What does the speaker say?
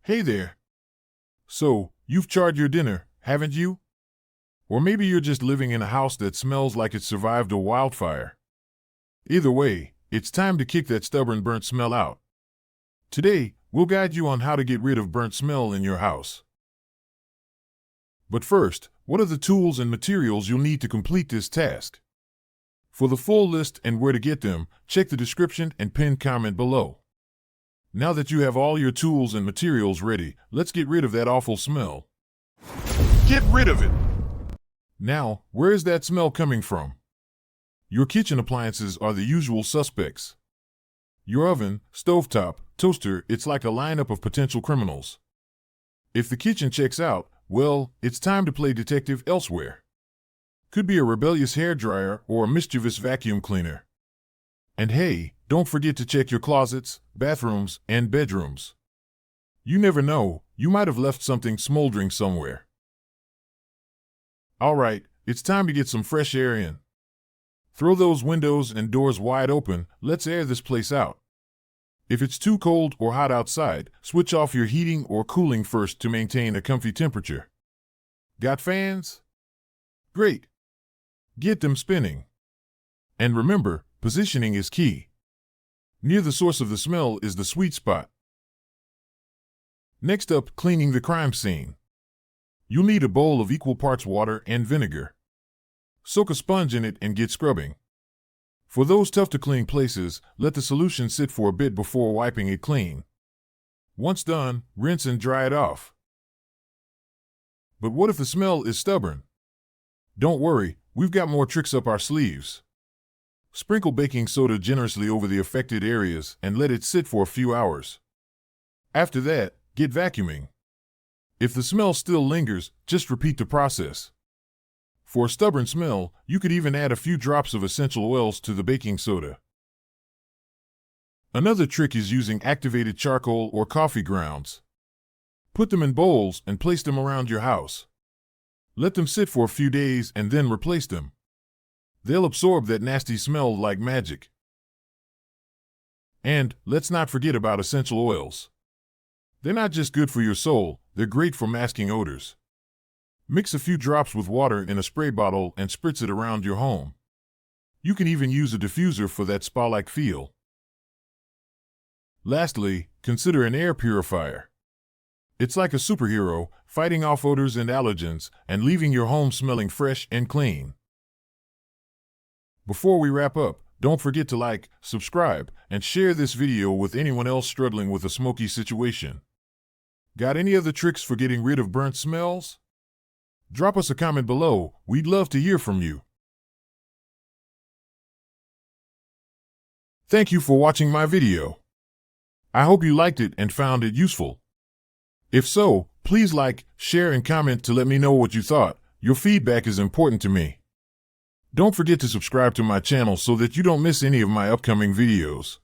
Hey there. So, you've charred your dinner, haven't you? Or maybe you're just living in a house that smells like it survived a wildfire. Either way, it's time to kick that stubborn burnt smell out. Today, we'll guide you on how to get rid of burnt smell in your house. But first, what are the tools and materials you'll need to complete this task? For the full list and where to get them, check the description and pinned comment below. Now that you have all your tools and materials ready, let's get rid of that awful smell. Get rid of it! Now, where is that smell coming from? Your kitchen appliances are the usual suspects. Your oven, stovetop, toaster, it's like a lineup of potential criminals. If the kitchen checks out, well, it's time to play detective elsewhere. Could be a rebellious hairdryer or a mischievous vacuum cleaner. And hey, don't forget to check your closets, bathrooms, and bedrooms. You never know, you might have left something smoldering somewhere. All right, it's time to get some fresh air in. Throw those windows and doors wide open, let's air this place out. If it's too cold or hot outside, switch off your heating or cooling first to maintain a comfy temperature. Got fans? Great. Get them spinning. And remember, positioning is key. Near the source of the smell is the sweet spot. Next up, cleaning the crime scene. You'll need a bowl of equal parts water and vinegar. Soak a sponge in it and get scrubbing. For those tough-to-clean places, let the solution sit for a bit before wiping it clean. Once done, rinse and dry it off. But what if the smell is stubborn? Don't worry, we've got more tricks up our sleeves. Sprinkle baking soda generously over the affected areas and let it sit for a few hours. After that, get vacuuming. If the smell still lingers, just repeat the process. For a stubborn smell, you could even add a few drops of essential oils to the baking soda. Another trick is using activated charcoal or coffee grounds. Put them in bowls and place them around your house. Let them sit for a few days and then replace them. They'll absorb that nasty smell like magic. And let's not forget about essential oils. They're not just good for your soul, they're great for masking odors. Mix a few drops with water in a spray bottle and spritz it around your home. You can even use a diffuser for that spa-like feel. Lastly, consider an air purifier. It's like a superhero, fighting off odors and allergens and leaving your home smelling fresh and clean. Before we wrap up, don't forget to like, subscribe, and share this video with anyone else struggling with a smoky situation. Got any other tricks for getting rid of burnt smells? Drop us a comment below, we'd love to hear from you. Thank you for watching my video. I hope you liked it and found it useful. If so, please like, share, and comment to let me know what you thought. Your feedback is important to me. Don't forget to subscribe to my channel so that you don't miss any of my upcoming videos.